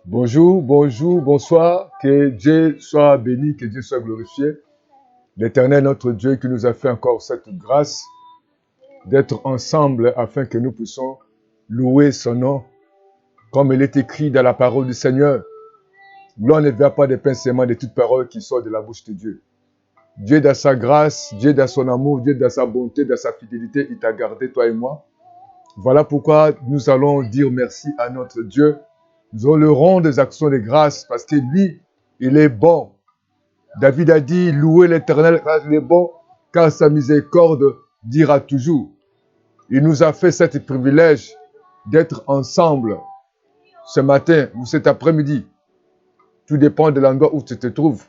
Bonjour, bonjour, bonsoir. Que Dieu soit béni, que Dieu soit glorifié. L'Éternel, notre Dieu, qui nous a fait encore cette grâce d'être ensemble afin que nous puissions louer son nom, comme il est écrit dans la parole du Seigneur. L'on ne verra pas de pincement de toute parole qui sort de la bouche de Dieu. Dieu dans sa grâce, Dieu dans son amour, Dieu dans sa bonté, dans sa fidélité, il t'a gardé, toi et moi. Voilà pourquoi nous allons dire merci à notre Dieu. Nous honorons des actions de grâce parce que lui, il est bon. David a dit, louez l'Éternel car il est bon, car sa miséricorde dira toujours. Il nous a fait cet privilège d'être ensemble ce matin ou cet après-midi. Tout dépend de l'endroit où tu te trouves.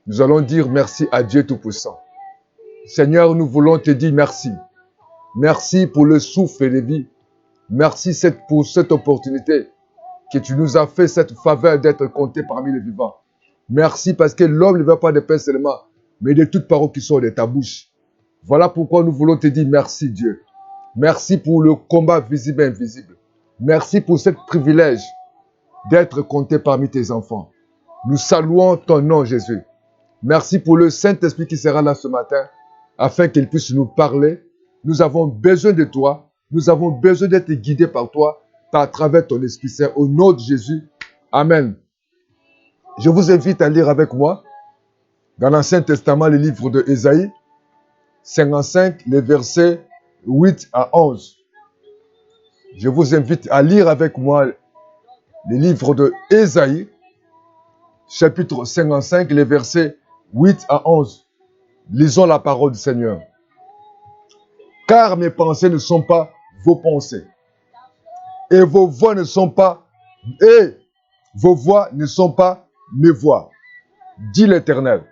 Nous allons dire merci à Dieu Tout-Puissant. Seigneur, nous voulons te dire merci. Merci pour le souffle de vie. Merci pour cette opportunité que tu nous as fait cette faveur d'être compté parmi les vivants. Merci parce que l'homme ne veut pas de pain seulement, mais de toutes paroles qui sortent de ta bouche. Voilà pourquoi nous voulons te dire merci Dieu. Merci pour le combat visible et invisible. Merci pour ce privilège d'être compté parmi tes enfants. Nous saluons ton nom Jésus. Merci pour le Saint-Esprit qui sera là ce matin afin qu'il puisse nous parler. Nous avons besoin de toi. Nous avons besoin d'être guidés par toi, à travers ton Esprit Saint. Au nom de Jésus. Amen. Je vous invite à lire avec moi dans l'Ancien Testament le livre de Ésaïe 55, les versets 8 à 11. Je vous invite à lire avec moi le livre de Ésaïe, chapitre 55, les versets 8 à 11. Lisons la parole du Seigneur. Car mes pensées ne sont pas vos pensées, et vos voix ne sont pas, mes voix, dit l'Éternel.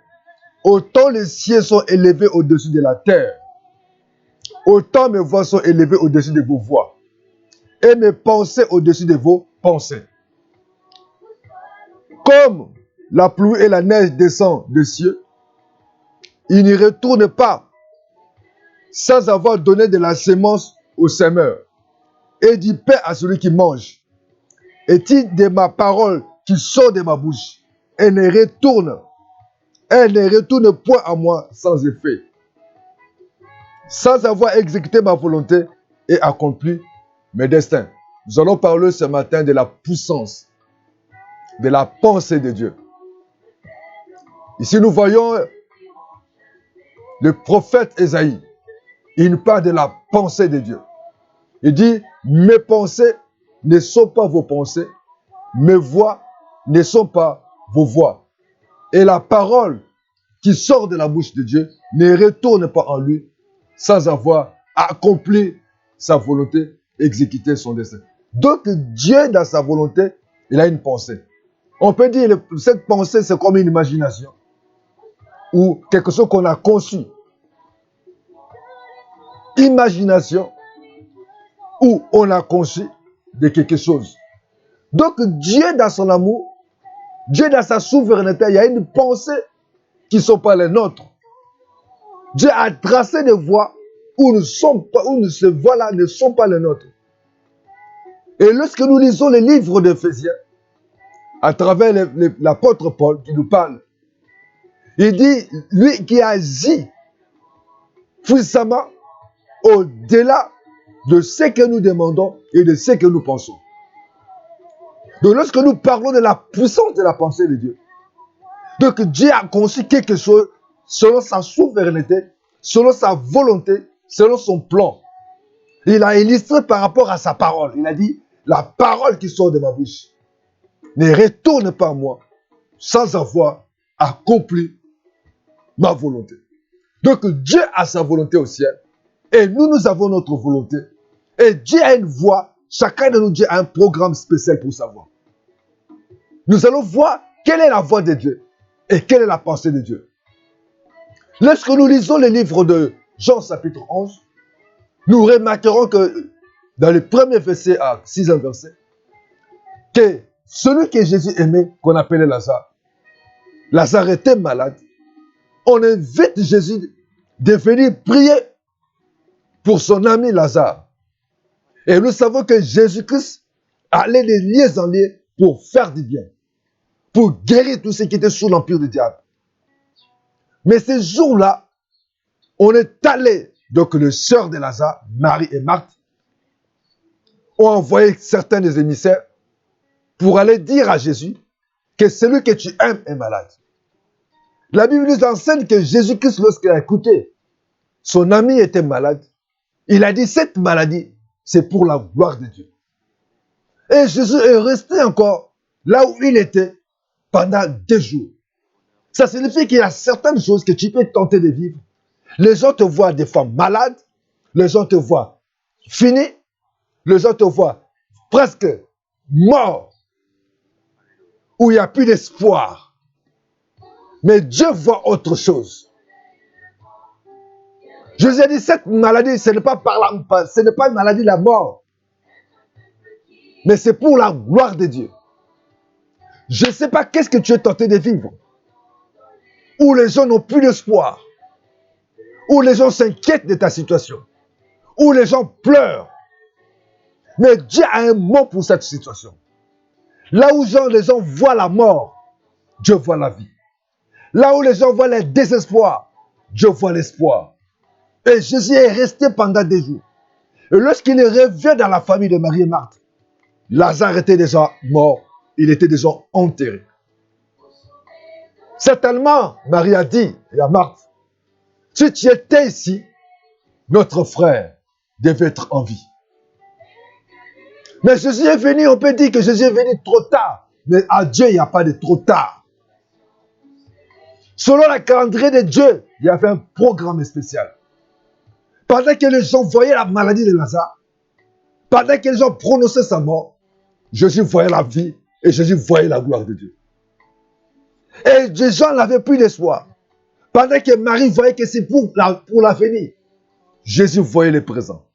Autant les cieux sont élevés au-dessus de la terre, autant mes voix sont élevées au-dessus de vos voix, et mes pensées au-dessus de vos pensées. Comme la pluie et la neige descendent des cieux, ils n'y retournent pas sans avoir donné de la semence au semeur et du pain à celui qui mange. Est-il de ma parole qui sort de ma bouche et ne retourne point à moi sans effet, sans avoir exécuté ma volonté et accompli mes destins. Nous allons parler ce matin de la puissance, de la pensée de Dieu. Ici, nous voyons le prophète Ésaïe. Il nous parle de la pensée de Dieu. Il dit, mes pensées ne sont pas vos pensées, mes voix ne sont pas vos voix. Et la parole qui sort de la bouche de Dieu ne retourne pas en lui sans avoir accompli sa volonté, exécuté son dessein. Donc Dieu, dans sa volonté, il a une pensée. On peut dire que cette pensée, c'est comme une imagination ou quelque chose qu'on a conçu. Imagination où on a conçu de quelque chose. Donc Dieu, dans son amour, Dieu, dans sa souveraineté, il y a une pensée qui ne sont pas les nôtres. Dieu a tracé des voies où ces voies-là ne sont pas les nôtres. Et lorsque nous lisons les livres d'Éphésiens, à travers l'apôtre Paul qui nous parle, il dit, lui qui agit puissamment au-delà de ce que nous demandons et de ce que nous pensons. Donc lorsque nous parlons de la puissance de la pensée de Dieu, donc Dieu a conçu quelque chose selon sa souveraineté, selon sa volonté, selon son plan. Il a illustré par rapport à sa parole. Il a dit, la parole qui sort de ma bouche ne retourne pas à moi sans avoir accompli ma volonté. Donc Dieu a sa volonté au ciel et nous avons notre volonté. Et Dieu a une voix, chacun de nous, Dieu a un programme spécial pour sa voix. Nous allons voir quelle est la voix de Dieu et quelle est la pensée de Dieu. Lorsque nous lisons le livre de Jean chapitre 11, nous remarquerons que dans le premier verset à 6e verset, que celui que Jésus aimait, qu'on appelait Lazare, Lazare était malade. On invite Jésus de venir prier pour son ami Lazare. Et nous savons que Jésus-Christ allait de lieu en lieu pour faire du bien, pour guérir tous ceux qui étaient sous l'empire du diable. Mais ces jours-là, on est allé, donc les sœurs de Lazare, Marie et Marthe, ont envoyé certains des émissaires pour aller dire à Jésus que celui que tu aimes est malade. La Bible nous enseigne que Jésus-Christ, lorsqu'il a écouté, son ami était malade, il a dit cette maladie, c'est pour la gloire de Dieu. Et Jésus est resté encore là où il était pendant 2 jours. Ça signifie qu'il y a certaines choses que tu peux tenter de vivre. Les gens te voient des fois malade, les gens te voient fini, les gens te voient presque mort, où il n'y a plus d'espoir. Mais Dieu voit autre chose. Jésus a dit, cette maladie, ce n'est pas une maladie de la mort, mais c'est pour la gloire de Dieu. Je ne sais pas qu'est-ce que tu es tenté de vivre, où les gens n'ont plus d'espoir, où les gens s'inquiètent de ta situation, où les gens pleurent. Mais Dieu a un mot pour cette situation. Là où les gens voient la mort, Dieu voit la vie. Là où les gens voient le désespoir, Dieu voit l'espoir. Et Jésus est resté pendant 2 jours. Et lorsqu'il revient dans la famille de Marie et Marthe, Lazare était déjà mort, il était déjà enterré. Certainement, Marie a dit à Marthe, si tu étais ici, notre frère devait être en vie. Mais Jésus est venu, on peut dire que Jésus est venu trop tard. Mais à Dieu, il n'y a pas de trop tard. Selon la calendrier de Dieu, il y avait un programme spécial. Pendant que les gens voyaient la maladie de Lazare, pendant que les gens prononçaient sa mort, Jésus voyait la vie et Jésus voyait la gloire de Dieu. Et les gens n'avaient plus d'espoir. Pendant que Marie voyait que c'est pour l'avenir, Jésus voyait le présent.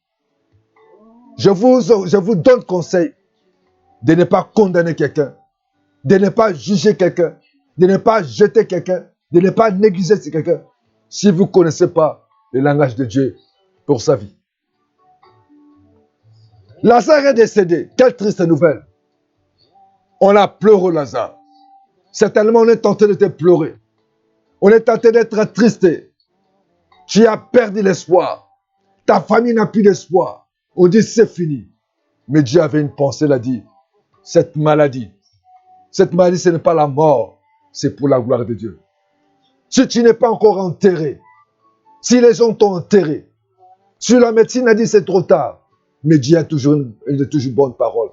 Je vous donne conseil de ne pas condamner quelqu'un, de ne pas juger quelqu'un, de ne pas jeter quelqu'un, de ne pas négliger quelqu'un, si vous ne connaissez pas le langage de Dieu pour sa vie. Lazare est décédé. Quelle triste nouvelle. On a pleuré Lazare. Certainement, on est tenté de te pleurer. On est tenté d'être attristé. Tu as perdu l'espoir. Ta famille n'a plus d'espoir. On dit c'est fini. Mais Dieu avait une pensée, il a dit, cette maladie, ce n'est pas la mort, c'est pour la gloire de Dieu. Si tu n'es pas encore enterré, si les gens t'ont enterré, si la médecine a dit c'est trop tard, mais Dieu a toujours bonne parole.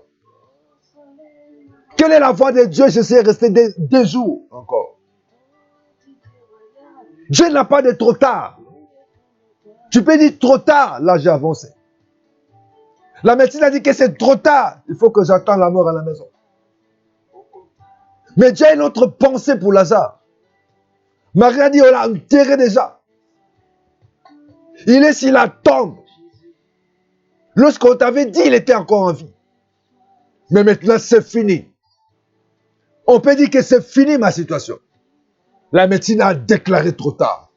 Quelle est la voix de Dieu? Je sais rester 2 jours encore. Dieu n'a pas de trop tard. Tu peux dire trop tard, là j'ai avancé. La médecine a dit que c'est trop tard, il faut que j'attende la mort à la maison. Mais Dieu a une autre pensée pour Lazare. Marie a dit, on l'a enterré déjà. Il est sur la tombe. Lorsqu'on t'avait dit, il était encore en vie. Mais maintenant, c'est fini. On peut dire que c'est fini ma situation. La médecine a déclaré trop tard.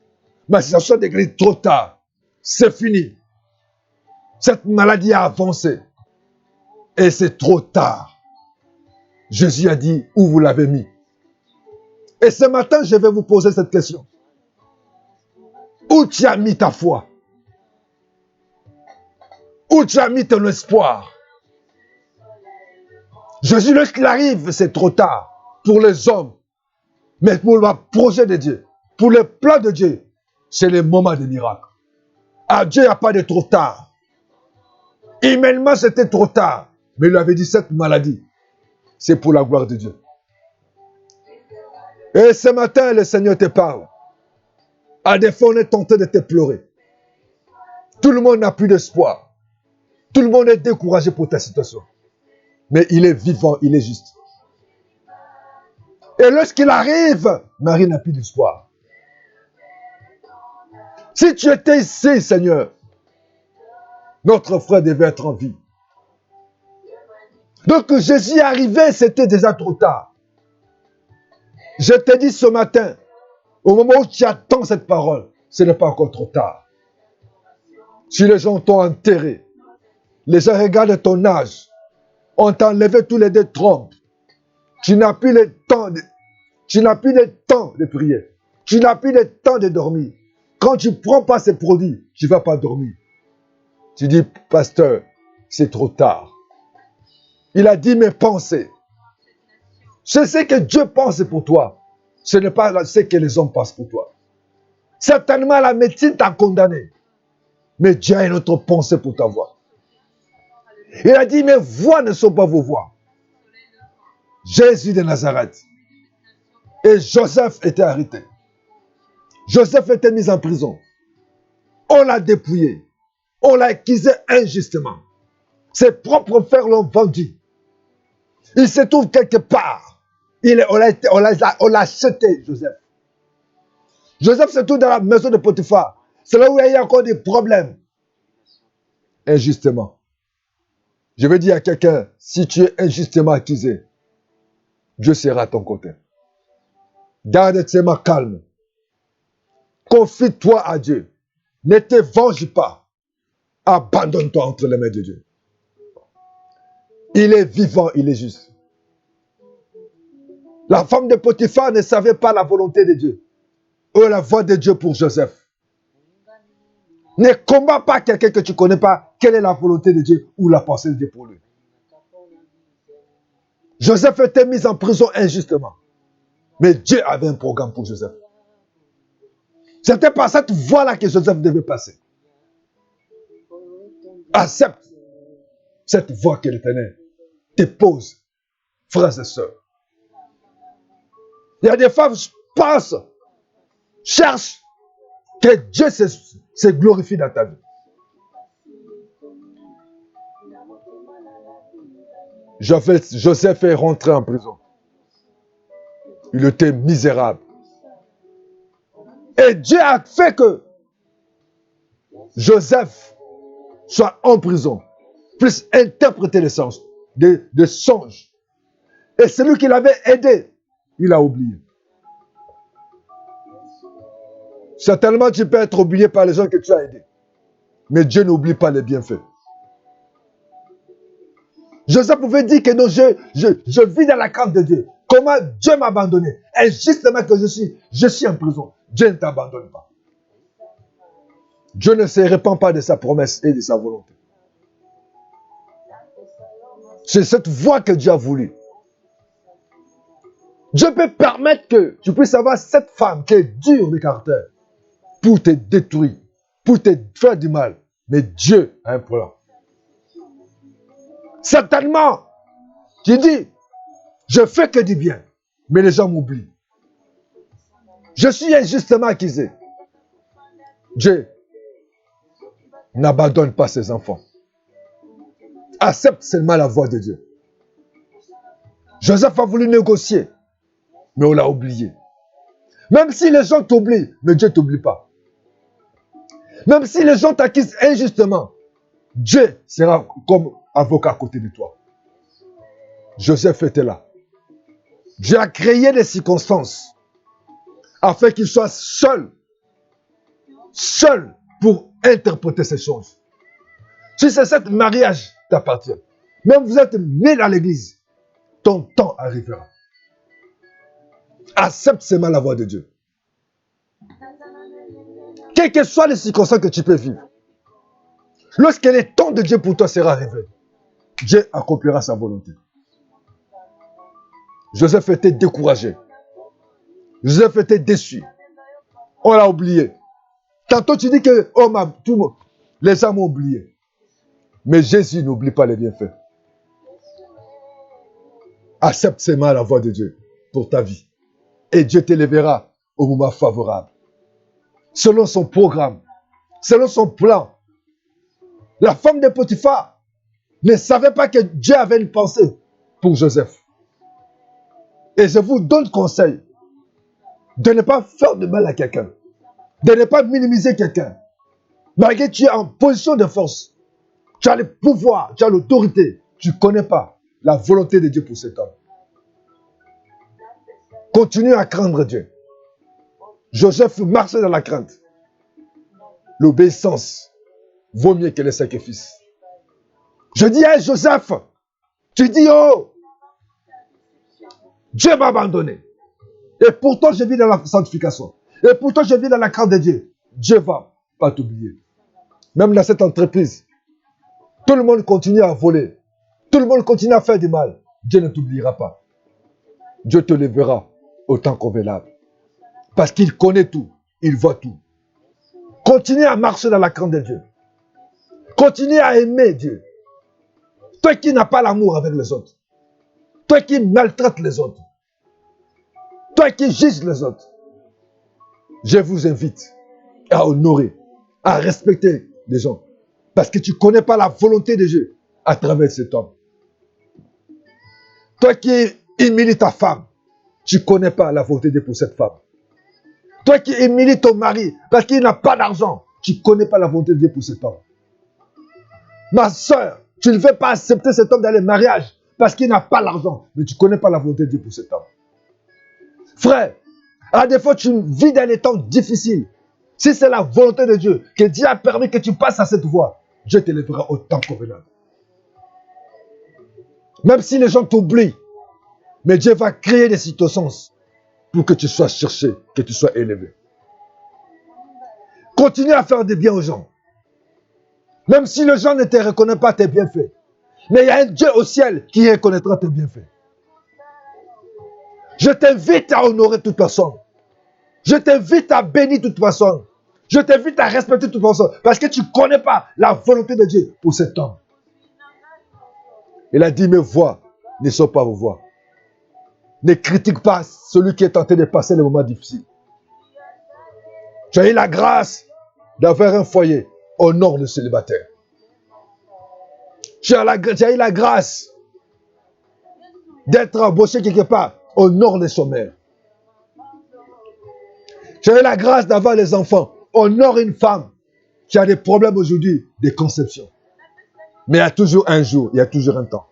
Ma situation a déclaré trop tard. C'est fini. Cette maladie a avancé. Et c'est trop tard. Jésus a dit, où vous l'avez mis? Et ce matin, je vais vous poser cette question. Où tu as mis ta foi? Où tu as mis ton espoir? Jésus, lorsqu'il arrive, c'est trop tard pour les hommes. Mais pour le projet de Dieu, pour le plan de Dieu, c'est le moment des miracles. À Dieu, il n'y a pas de trop tard. Humainement, c'était trop tard. Mais il lui avait dit, cette maladie, c'est pour la gloire de Dieu. Et ce matin, le Seigneur te parle. À des fois, on est tenté de te pleurer. Tout le monde n'a plus d'espoir. Tout le monde est découragé pour ta situation. Mais il est vivant, il est juste. Et lorsqu'il arrive, Marie n'a plus d'espoir. Si tu étais ici, Seigneur, notre frère devait être en vie. Donc Jésus est arrivé, c'était déjà trop tard. Je te dis ce matin, au moment où tu attends cette parole, ce n'est pas encore trop tard. Si les gens t'ont enterré, les gens regardent ton âge, on t'a enlevé tous les 2 trompes, Tu n'as plus le temps de prier. Tu n'as plus le temps de dormir. Quand tu ne prends pas ces produits, tu ne vas pas dormir. Tu dis, pasteur, c'est trop tard. Il a dit mes pensées. C'est ce que Dieu pense pour toi. Ce n'est pas ce que les hommes pensent pour toi. Certainement, la médecine t'a condamné. Mais Dieu a une autre pensée pour ta voix. Il a dit, mes voix ne sont pas vos voix. Jésus de Nazareth. Et Joseph était arrêté. Joseph était mis en prison. On l'a dépouillé. On l'a accusé injustement. Ses propres frères l'ont vendu. Il se trouve quelque part. On l'a acheté, Joseph. Joseph se trouve dans la maison de Potiphar. C'est là où il y a encore des problèmes. Injustement. Je veux dire à quelqu'un, si tu es injustement accusé, Dieu sera à ton côté. Garde tes mains calmes. Confie-toi à Dieu. Ne te venge pas. Abandonne-toi entre les mains de Dieu. Il est vivant, il est juste. La femme de Potiphar ne savait pas la volonté de Dieu. Ou la voix de Dieu pour Joseph. Ne combats pas quelqu'un que tu ne connais pas. Quelle est la volonté de Dieu ou la pensée de Dieu pour lui. Joseph était mis en prison injustement. Mais Dieu avait un programme pour Joseph. C'était par cette voie-là que Joseph devait passer. Accepte cette voie que l'Éternel te pose, frères et sœurs. Il y a des femmes qui pensent, cherchent que Dieu se glorifie dans ta vie. Joseph est rentré en prison. Il était misérable. Et Dieu a fait que Joseph soit en prison, puisse interpréter les sens, des songes. Et celui qui l'avait aidé, il a oublié. Certainement, tu peux être oublié par les gens que tu as aidés. Mais Dieu n'oublie pas les bienfaits. Joseph pouvait dire que non, je vis dans la crainte de Dieu. Comment Dieu m'a abandonné. Et justement que je suis en prison. Dieu ne t'abandonne pas. Dieu ne se répand pas de sa promesse et de sa volonté. C'est cette voie que Dieu a voulu. Dieu peut permettre que tu puisses avoir cette femme qui est dure de caractère pour te détruire, pour te faire du mal. Mais Dieu a un plan. Certainement, tu dis, je fais que du bien, mais les gens m'oublient. Je suis injustement accusé. Dieu n'abandonne pas ses enfants. Accepte seulement la voix de Dieu. Joseph a voulu négocier, mais on l'a oublié. Même si les gens t'oublient, mais Dieu ne t'oublie pas. Même si les gens t'accusent injustement, Dieu sera comme avocat à côté de toi. Joseph était là. Dieu a créé des circonstances afin qu'il soit seul pour interpréter ces choses. Si c'est cet mariage qui t'appartient, même vous êtes né dans l'église, ton temps arrivera. Accepte seulement la voix de Dieu. Quelles que soient les circonstances que tu peux vivre, lorsque le temps de Dieu pour toi sera arrivé, Dieu accomplira sa volonté. Joseph était découragé. Joseph était déçu. On l'a oublié. Tantôt tu dis que les gens m'ont oublié. Mais Jésus n'oublie pas les bienfaits. Accepte seulement la voix de Dieu pour ta vie. Et Dieu t'élèvera au moment favorable. Selon son programme, selon son plan. La femme de Potiphar ne savait pas que Dieu avait une pensée pour Joseph. Et je vous donne conseil de ne pas faire de mal à quelqu'un, de ne pas minimiser quelqu'un. Malgré que tu es en position de force, tu as le pouvoir, tu as l'autorité, tu ne connais pas la volonté de Dieu pour cet homme. Continue à craindre Dieu. Joseph marchait dans la crainte. L'obéissance vaut mieux que les sacrifices. Je dis à Joseph, tu dis, oh, Dieu m'a abandonné. Et pourtant, je vis dans la sanctification. Et pourtant, je vis dans la crainte de Dieu. Dieu va pas t'oublier. Même dans cette entreprise, tout le monde continue à voler. Tout le monde continue à faire du mal. Dieu ne t'oubliera pas. Dieu te lèvera au temps convenable. Parce qu'il connaît tout. Il voit tout. Continue à marcher dans la crainte de Dieu. Continue à aimer Dieu. Toi qui n'as pas l'amour avec les autres. Toi qui maltraites les autres. Toi qui juges les autres. Je vous invite à honorer, à respecter les gens. Parce que tu ne connais pas la volonté de Dieu à travers cet homme. Toi qui humilies ta femme, tu ne connais pas la volonté de Dieu pour cette femme. Toi qui humilies ton mari parce qu'il n'a pas d'argent, tu ne connais pas la volonté de Dieu pour cet homme. Ma soeur, tu ne veux pas accepter cet homme dans le mariage parce qu'il n'a pas l'argent, mais tu ne connais pas la volonté de Dieu pour cet homme. Frère, à des fois tu vis dans des temps difficiles. Si c'est la volonté de Dieu, que Dieu a permis que tu passes à cette voie, Dieu te lèvera au temps convenable. Même si les gens t'oublient, mais Dieu va créer des situations pour que tu sois cherché, que tu sois élevé. Continue à faire des biens aux gens. Même si les gens ne te reconnaissent pas tes bienfaits. Mais il y a un Dieu au ciel qui reconnaîtra tes bienfaits. Je t'invite à honorer toute personne. Je t'invite à bénir toute personne. Je t'invite à respecter toute personne. Parce que tu ne connais pas la volonté de Dieu pour cet homme. Il a dit, mes voix ne sont pas vos voix. Ne critique pas celui qui est tenté de passer les moments difficiles. Tu as eu la grâce d'avoir un foyer. Honore le célibataire. Tu as eu la grâce d'être embauché quelque part. Honore les chômeurs. Tu as eu la grâce d'avoir les enfants. Honore une femme qui a des problèmes aujourd'hui de conception. Mais il y a toujours un jour, il y a toujours un temps.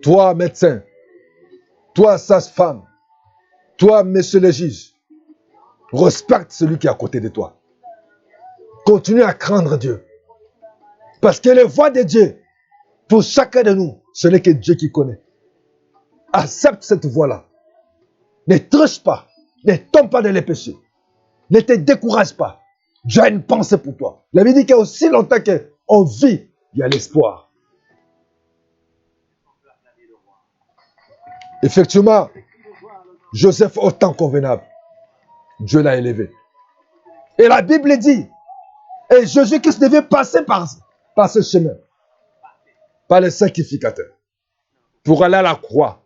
Toi, médecin, toi, sage-femme, toi, monsieur le juge, respecte celui qui est à côté de toi. Continue à craindre Dieu. Parce que les voies de Dieu, pour chacun de nous, ce n'est que Dieu qui connaît. Accepte cette voie-là. Ne triche pas. Ne tombe pas dans les péchés. Ne te décourage pas. Dieu a une pensée pour toi. La Bible dit qu'il y a aussi longtemps qu'on vit, il y a l'espoir. Effectivement, Joseph, au temps convenable, Dieu l'a élevé. Et la Bible dit, et Jésus-Christ devait passer par ce chemin, par le sacrificateur, pour aller à la croix.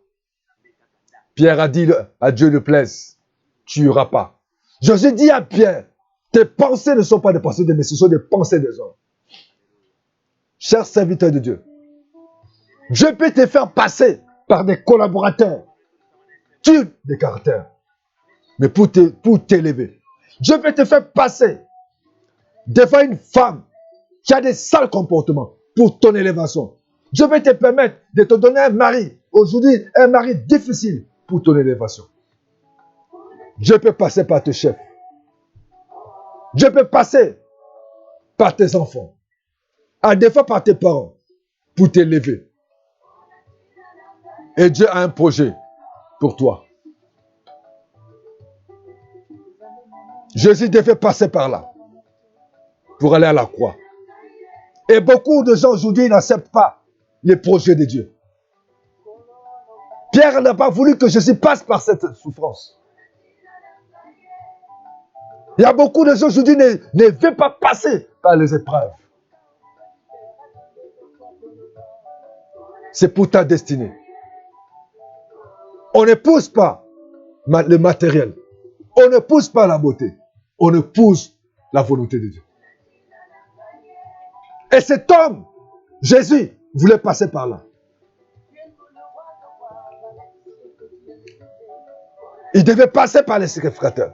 Pierre a dit à Dieu le plaise, tu n'iras pas. Jésus dit à Pierre, tes pensées ne sont pas des pensées de mais ce sont des pensées des hommes. Cher serviteur de Dieu, Dieu peut te faire passer par des collaborateurs, des caractères, mais pour t'élever. Dieu peut te faire passer devant une femme qui a des sales comportements pour ton élévation. Dieu peut te permettre de te donner un mari, aujourd'hui un mari difficile pour ton élévation. Dieu peut passer par tes chefs. Dieu peut passer par tes enfants. À des fois par tes parents pour t'élever. Et Dieu a un projet pour toi. Jésus devait passer par là pour aller à la croix. Et beaucoup de gens aujourd'hui n'acceptent pas les projets de Dieu. Pierre n'a pas voulu que Jésus passe par cette souffrance. Il y a beaucoup de gens aujourd'hui qui ne veulent pas passer par les épreuves. C'est pour ta destinée. On ne pousse pas le matériel. On ne pousse pas la beauté. On ne pousse la volonté de Dieu. Et cet homme, Jésus, voulait passer par là. Il devait passer par les sacrificateurs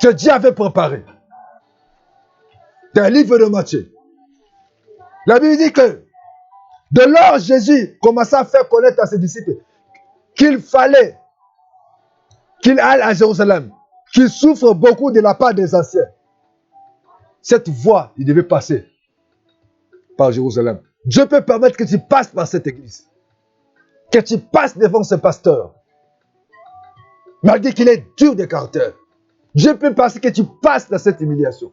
que Dieu avait préparé. Dans le livre de Matthieu, la Bible dit que de lors Jésus commença à faire connaître à ses disciples qu'il fallait qu'il aille à Jérusalem, qu'il souffre beaucoup de la part des anciens. Cette voie, il devait passer par Jérusalem. Dieu peut permettre que tu passes par cette église. que tu passes devant ce pasteur, malgré qu'il est dur de caractère. Dieu peut passer que tu passes dans cette humiliation.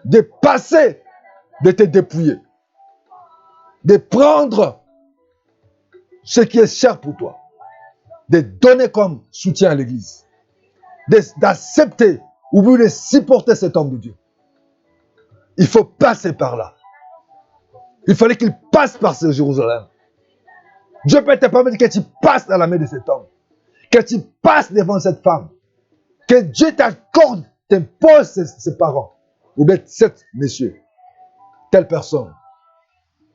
De passer, de te dépouiller. De prendre ce qui est cher pour toi. De donner comme soutien à l'église. D'accepter ou de supporter cet homme de Dieu. Il faut passer par là. Il fallait qu'il passe par ce Jérusalem. Dieu peut te permettre que tu passes dans la main de cet homme. Que tu passes devant cette femme. Que Dieu t'accorde, t'impose ses parents. Ou bien cet monsieur, telle personne.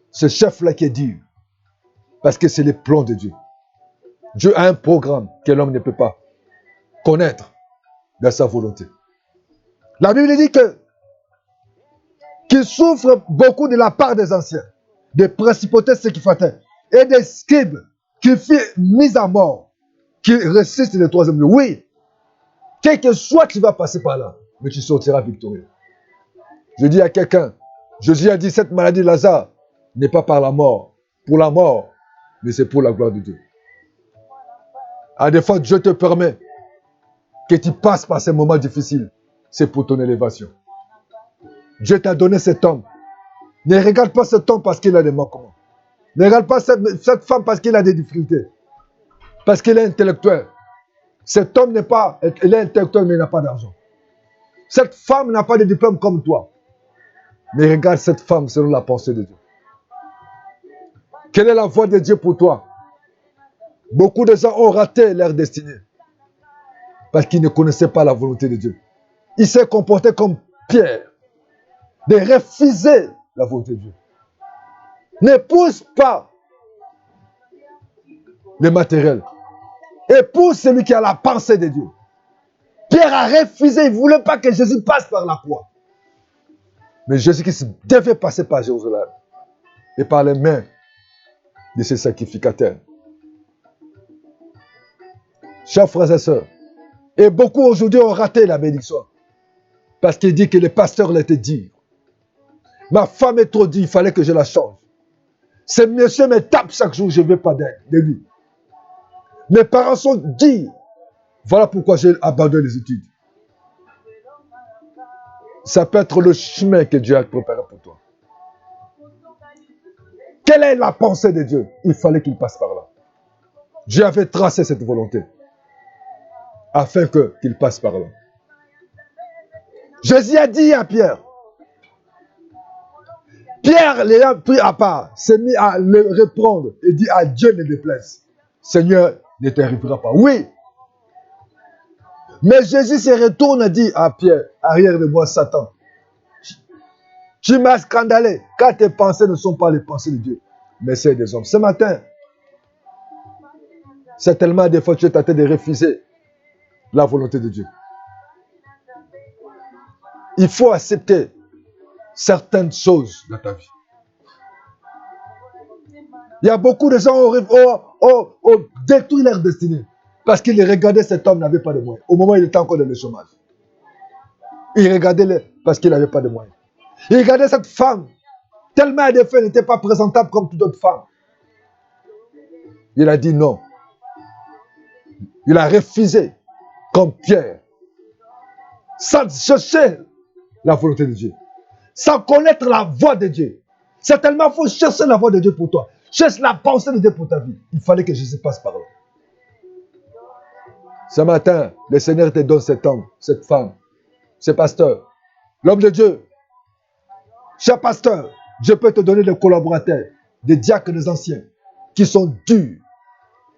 Ce chef-là qui est dur. Parce que c'est le plan de Dieu. Dieu a un programme que l'homme ne peut pas connaître dans sa volonté. La Bible dit qu'il souffre beaucoup de la part des anciens, des principautés séquiphatins et des scribes qui furent mis à mort, qui ressuscitent le troisième jour. Oui, quel que soit tu vas passer par là, mais tu sortiras victorieux. Je dis à quelqu'un, Jésus a dit cette maladie de Lazare n'est pas par la mort, pour la mort, mais c'est pour la gloire de Dieu. À des fois, Dieu te permet que tu passes par ces moments difficiles. C'est pour ton élévation. Dieu t'a donné cet homme. Ne regarde pas cet homme parce qu'il a des manquements. Ne regarde pas cette femme parce qu'il a des difficultés. Parce qu'il est intellectuel. Cet homme n'est pas, il est intellectuel mais il n'a pas d'argent. Cette femme n'a pas de diplôme comme toi. Mais regarde cette femme selon la pensée de Dieu. Quelle est la voie de Dieu pour toi? Beaucoup de gens ont raté leur destinée. Parce qu'ils ne connaissaient pas la volonté de Dieu. Il s'est comporté comme Pierre. De refuser la volonté de Dieu. N'épouse pas le matériel. Épouse celui qui a la pensée de Dieu. Pierre a refusé. Il ne voulait pas que Jésus passe par la croix. Mais Jésus-Christ devait passer par Jérusalem. Et par les mains de ses sacrificateurs. Chers frères et sœurs, et beaucoup aujourd'hui ont raté la bénédiction. Parce qu'il dit que le pasteur l'était dit. Ma femme est trop dure, il fallait que je la change. Ce monsieur me tape chaque jour, je ne veux pas de lui. Mes parents sont durs. Voilà pourquoi j'ai abandonné les études. Ça peut être le chemin que Dieu a préparé pour toi. Quelle est la pensée de Dieu? Il fallait qu'il passe par là. Dieu avait tracé cette volonté. Afin qu'il passe par là. Jésus a dit à Pierre. Pierre, l'ayant pris à part, s'est mis à le reprendre et dit à Dieu ne déplaise. Seigneur, ne t'arrivera pas. Oui. Mais Jésus se retourne et dit à Pierre, arrière de moi, Satan. Tu m'as scandalé, car tes pensées ne sont pas les pensées de Dieu, mais celles des hommes. Ce matin, certainement des fois tu es tenté de refuser la volonté de Dieu. Il faut accepter certaines choses dans ta vie. Il y a beaucoup de gens qui ont détruit leur destinée parce qu'ils regardaient cet homme n'avait pas de moyens. Au moment où il était encore dans le chômage. Ils regardaient parce qu'il n'avait pas de moyens. Ils regardaient cette femme tellement à des faits n'était pas présentable comme toute autre femme. Il a dit non. Il a refusé comme Pierre. Sans chercher la volonté de Dieu. Sans connaître la voie de Dieu. Certainement, il faut chercher la voie de Dieu pour toi. Cherche la pensée de Dieu pour ta vie. Il fallait que Jésus passe par là. Ce matin, le Seigneur te donne cet homme, cette femme, ce pasteur, l'homme de Dieu. Cher pasteur, Dieu peut te donner des collaborateurs, des diacres, des anciens, qui sont durs,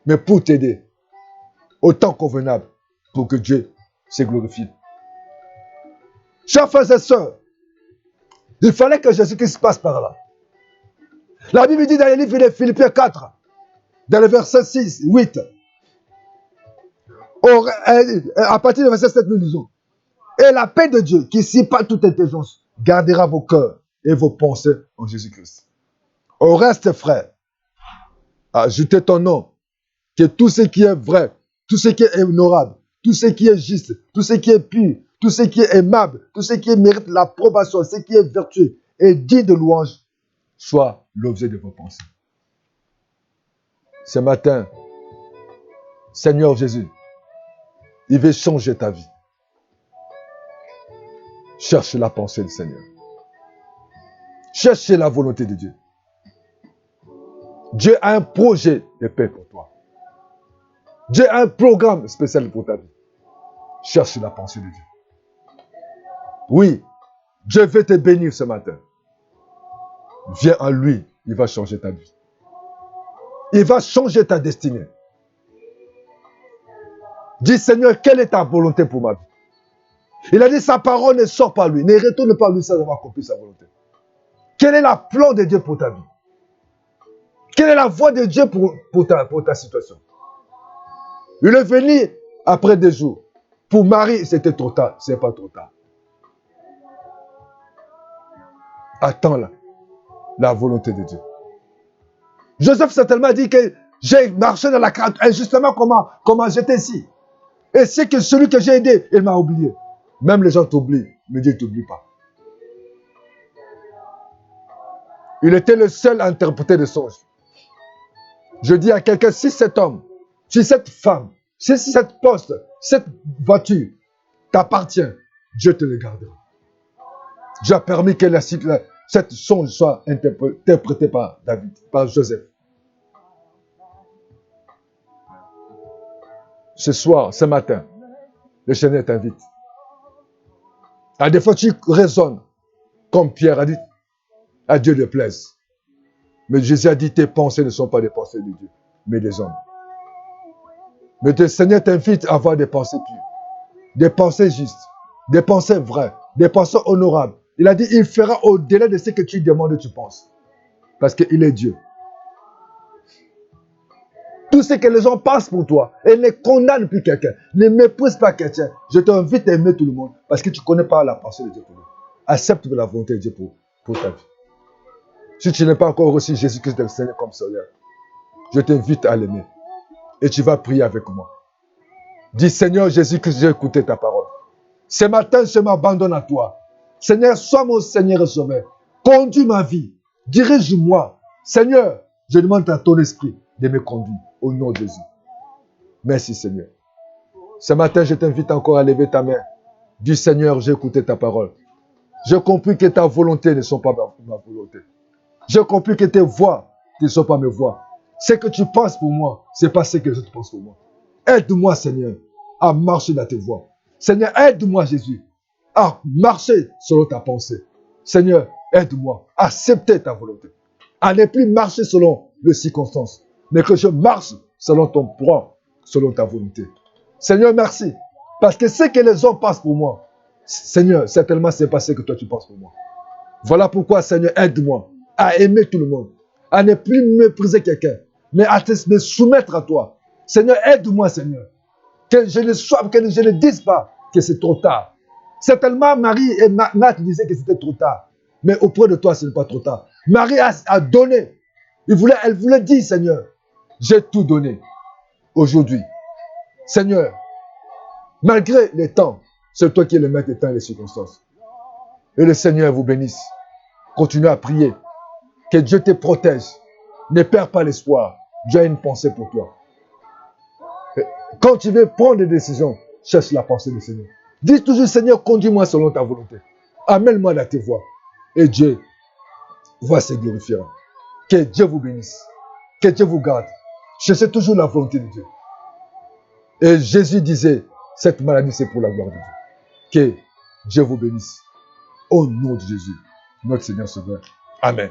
mais pour t'aider, au temps convenable, pour que Dieu se glorifie. Chers frères et sœurs, il fallait que Jésus-Christ passe par là. La Bible dit dans le livre de Philippiens 4, dans le verset 6, 8, à partir du verset 7, nous lisons. Et la paix de Dieu, qui surpasse toute intelligence, gardera vos cœurs et vos pensées en Jésus-Christ. Au reste, frère, ajoutez ton nom, que tout ce qui est vrai, tout ce qui est honorable, tout ce qui est juste, tout ce qui est pur, tout ce qui est aimable, tout ce qui mérite l'approbation, ce qui est vertueux et digne de louange, soit l'objet de vos pensées. Ce matin, Seigneur Jésus, il veut changer ta vie. Cherche la pensée du Seigneur. Cherche la volonté de Dieu. Dieu a un projet de paix pour toi. Dieu a un programme spécial pour ta vie. Cherche la pensée de Dieu. Oui, Dieu veut te bénir ce matin. Viens en lui, il va changer ta vie. Il va changer ta destinée. Dis Seigneur, quelle est ta volonté pour ma vie? Il a dit sa parole ne sort pas lui, ne retourne pas lui sans avoir accompli sa volonté. Quel est le plan de Dieu pour ta vie? Quelle est la voie de Dieu pour ta situation? Il est venu après 2 jours. Pour Marie, c'était trop tard. Ce n'est pas trop tard. Attends là, la volonté de Dieu. Joseph certainement dit que j'ai marché dans la crainte injustement comment j'étais ici. Et c'est que celui que j'ai aidé, il m'a oublié. Même les gens t'oublient, mais Dieu ne t'oublie pas. Il était le seul à interpréter des songes. Je dis à quelqu'un, si cet homme, si cette femme, si cette poste, cette voiture t'appartient, Dieu te le gardera. Dieu a permis que cette songe soit interprétée par David, par Joseph. Ce soir, ce matin, le Seigneur t'invite. À des fois, tu raisonnes, comme Pierre a dit, à Dieu ne plaise. Mais Jésus a dit, tes pensées ne sont pas des pensées de Dieu, mais des hommes. Mais le Seigneur t'invite à avoir des pensées pures, des pensées justes, des pensées vraies, des pensées honorables. Il a dit, il fera au-delà de ce que tu demandes et tu penses. Parce qu'il est Dieu. Tout ce que les gens pensent pour toi, et ne condamne plus quelqu'un, ne méprise pas quelqu'un. Je t'invite à aimer tout le monde, parce que tu ne connais pas la pensée de Dieu pour lui. Accepte la volonté de Dieu pour ta vie. Si tu n'as pas encore reçu Jésus-Christ le Seigneur comme Sauveur, je t'invite à l'aimer. Et tu vas prier avec moi. Dis, Seigneur Jésus-Christ, j'ai écouté ta parole. Ce matin, je m'abandonne à toi. Seigneur, sois mon Seigneur et Sauveur. Conduis ma vie. Dirige-moi. Seigneur, je demande à ton esprit de me conduire au nom de Jésus. Merci Seigneur. Ce matin, je t'invite encore à lever ta main. Dis, Seigneur, j'ai écouté ta parole. J'ai compris que ta volonté ne sont pas ma volonté. J'ai compris que tes voies ne sont pas mes voies. Ce que tu penses pour moi, ce n'est pas ce que les autres pensent pour moi. Aide-moi, Seigneur, à marcher dans tes voies. Seigneur, aide-moi, Jésus, à marcher selon ta pensée. Seigneur, aide-moi à accepter ta volonté. À ne plus marcher selon les circonstances, mais que je marche selon ton plan, selon ta volonté. Seigneur, merci. Parce que ce que les hommes pensent pour moi, Seigneur, certainement, ce n'est pas ce que toi tu penses pour moi. Voilà pourquoi, Seigneur, aide-moi à aimer tout le monde, à ne plus mépriser quelqu'un, mais à me soumettre à toi. Seigneur, aide-moi, Seigneur, que je ne dise pas que c'est trop tard. Certainement, Marie et Marthe disaient que c'était trop tard, mais auprès de toi, ce n'est pas trop tard. Marie a donné. Elle voulait dire, Seigneur, j'ai tout donné aujourd'hui. Seigneur, malgré les temps, c'est toi qui es le maître des temps et des circonstances. Et le Seigneur vous bénisse. Continuez à prier. Que Dieu te protège. Ne perds pas l'espoir. Dieu a une pensée pour toi. Et quand tu veux prendre des décisions, cherche la pensée du Seigneur. Dis toujours, Seigneur, conduis-moi selon ta volonté. Amène-moi dans tes voies. Et Dieu va se glorifier. Que Dieu vous bénisse. Que Dieu vous garde. Cherchez toujours la volonté de Dieu. Et Jésus disait, cette maladie, c'est pour la gloire de Dieu. Que Dieu vous bénisse. Au nom de Jésus, notre Seigneur Sauveur. Amen.